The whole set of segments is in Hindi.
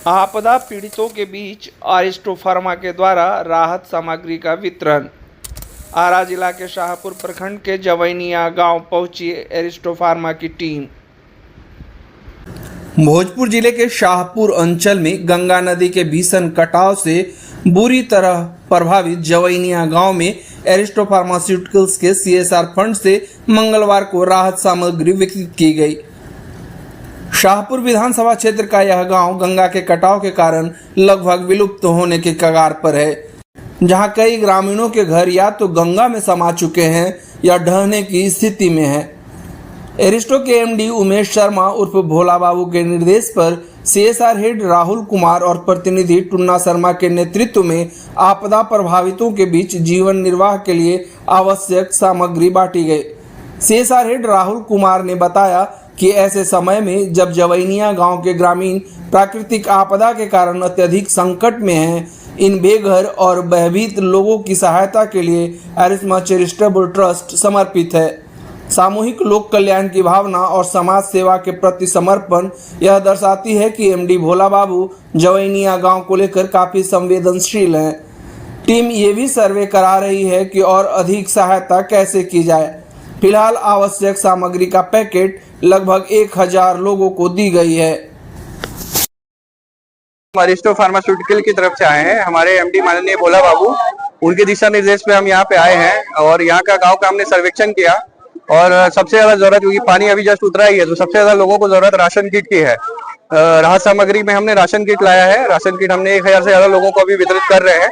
आपदा पीड़ितों के बीच अरिस्टो फार्मा के द्वारा राहत सामग्री का वितरण। आरा जिला के शाहपुर प्रखंड के जवैनिया गांव पहुंची अरिस्टो फार्मा की टीम। भोजपुर जिले के शाहपुर अंचल में गंगा नदी के भीषण कटाव से बुरी तरह प्रभावित जवैनिया गांव में अरिस्टो फार्मास्यूटिकल्स के CSR फंड से मंगलवार को राहत सामग्री वितरित की गई। शाहपुर विधानसभा क्षेत्र का यह गांव गंगा के कटाव के कारण लगभग विलुप्त होने के कगार पर है, जहां कई ग्रामीणों के घर या तो गंगा में समा चुके हैं या ढहने की स्थिति में है। एरिस्टो के MD उमेश शर्मा उर्फ भोला बाबू के निर्देश पर CSR हेड राहुल कुमार और प्रतिनिधि टुन्ना शर्मा के नेतृत्व में आपदा प्रभावितों के बीच जीवन निर्वाह के लिए आवश्यक सामग्री बांटी गई। CSR हेड राहुल कुमार ने बताया कि ऐसे समय में जब जवैनिया गांव के ग्रामीण प्राकृतिक आपदा के कारण अत्यधिक संकट में हैं, इन बेघर और भयभीत लोगों की सहायता के लिए अरिस्मा चैरिटेबल ट्रस्ट समर्पित है। सामूहिक लोक कल्याण की भावना और समाज सेवा के प्रति समर्पण यह दर्शाती है कि MD भोला बाबू जवैनिया गांव को लेकर काफ़ी संवेदनशील हैं। टीम ये भी सर्वे करा रही है कि और अधिक सहायता कैसे की जाए। फिलहाल आवश्यक सामग्री का पैकेट लगभग 1000 लोगों को दी गई है। अरिस्टो फार्मास्यूटिकल की तरफ से आए हैं। हमारे MD माननीय भोला बाबू, उनके दिशा निर्देश पे हम यहाँ पे आए हैं और यहाँ का गांव का हमने सर्वेक्षण किया और सबसे ज्यादा जरूरत, क्योंकि पानी अभी जस्ट उतरा ही है, तो सबसे ज्यादा लोगों को जरूरत राशन किट की है। राहत सामग्री में हमने राशन किट लाया है। राशन किट हमने 1000 से ज्यादा लोगों को अभी वितरित कर रहे हैं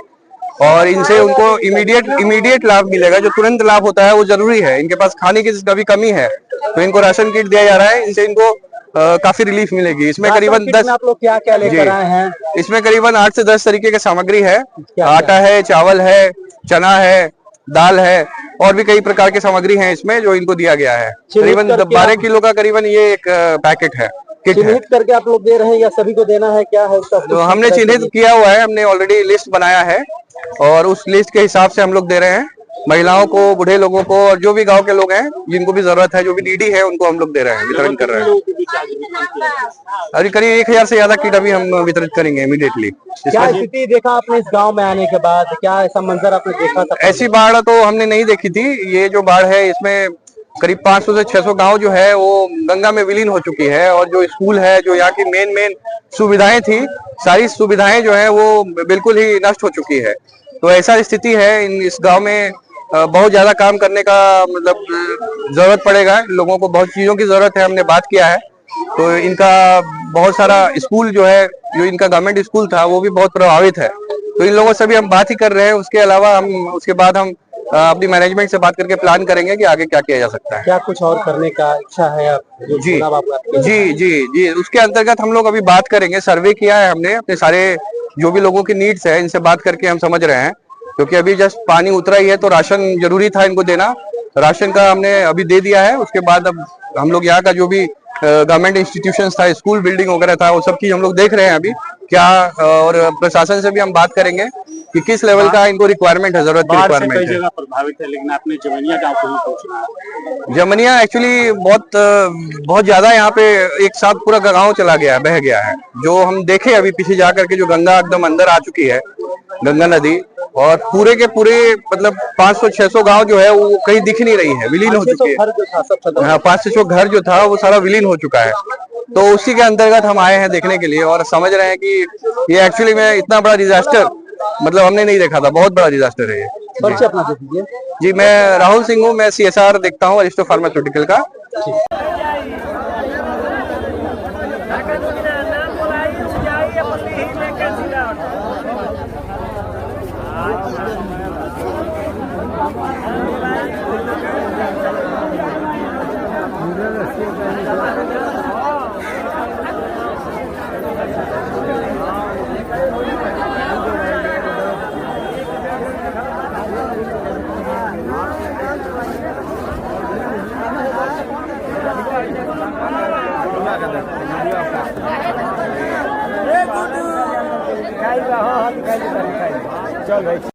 और इनसे उनको इमीडिएट लाभ मिलेगा। जो तुरंत लाभ होता है वो जरूरी है। इनके पास खाने की कभी कमी है तो इनको राशन किट दिया जा रहा है। इनसे इनको काफी रिलीफ मिलेगी। इसमें करीबन 10 आप लोग क्या क्या लेकर आए हैं? इसमें करीबन 8 से 10 तरीके की सामग्री है। आटा है, चावल है, चना है, दाल है और भी कई प्रकार की सामग्री है इसमें जो इनको दिया गया है। करीबन 12 किलो का करीबन ये एक पैकेट है, किट है। चिन्हित करके आप लोग दे रहे हैं या सभी को देना है, क्या है उसका? तो हमने चिन्हित किया हुआ है, हमने ऑलरेडी लिस्ट बनाया है और उस लिस्ट के हिसाब से हम लोग दे रहे हैं। महिलाओं को, बूढ़े लोगों को और जो भी गांव के लोग हैं जिनको भी जरूरत है, जो भी नीडी है, उनको हम लोग दे रहे हैं, वितरण कर रहे हैं। अभी करीब 1000 से ज्यादा किट अभी हम वितरित करेंगे इमीडिएटली। क्या स्थिति देखा आपने इस गांव में आने के बाद? क्या ऐसा मंजर आपने देखा था? ऐसी बाढ़ तो हमने नहीं देखी थी। ये जो बाढ़ है इसमें करीब 500 से 600 गांव जो है वो गंगा में विलीन हो चुकी है और जो स्कूल है, जो यहाँ की मेन सुविधाएं थी, सारी सुविधाएं जो है वो बिल्कुल ही नष्ट हो चुकी है। तो ऐसा स्थिति है। इस गांव में बहुत ज्यादा काम करने का मतलब जरूरत पड़ेगा। लोगों को बहुत चीजों की जरूरत है, हमने बात किया है। तो इनका बहुत सारा स्कूल जो है, जो इनका गवर्नमेंट स्कूल था, वो भी बहुत प्रभावित है। तो इन लोगों से भी हम बात ही कर रहे हैं। उसके अलावा उसके बाद हम अपनी मैनेजमेंट से बात करके प्लान करेंगे कि आगे क्या किया जा सकता है। क्या कुछ और करने का इच्छा है आप? जी, उसके अंतर्गत हम लोग अभी बात करेंगे। सर्वे किया है हमने, अपने सारे जो भी लोगों की नीड्स है इनसे बात करके हम समझ रहे हैं, क्योंकि अभी जस्ट पानी उतरा ही है तो राशन जरूरी था इनको देना। राशन का हमने अभी दे दिया है। उसके बाद अब हम लोग यहाँ का जो भी गवर्नमेंट इंस्टीट्यूशंस था, स्कूल बिल्डिंग वगैरह था, वो सब चीज हम लोग देख रहे हैं अभी क्या, और प्रशासन से भी हम बात करेंगे कि किस लेवल का इनको रिक्वायरमेंट है, जरूरत की रिक्वायरमेंट है। जगह प्रभावित है, लेकिन आपने जवैनिया गांव को ही पहुंचना। जमनिया एक्चुअली बहुत ज्यादा यहाँ पे एक साथ पूरा गांव चला गया, बह गया है। जो हम देखे अभी पीछे जाकर के, जो गंगा एकदम अंदर आ चुकी है, गंगा नदी, और पूरे के पूरे मतलब 500-600 गांव जो है वो कहीं दिख नहीं रही है, विलीन हो चुकी है। 500 घर जो था वो सारा विलीन हो चुका है। तो उसी के अंतर्गत हम आए हैं देखने के लिए और समझ रहे हैं कि ये एक्चुअली में इतना बड़ा डिजास्टर मतलब हमने नहीं देखा था। बहुत बड़ा डिजास्टर है ये। जी, मैं राहुल सिंह हूँ, मैं CSR देखता हूँ अरिस्टो फार्मास्यूटिकल का। चल भाई।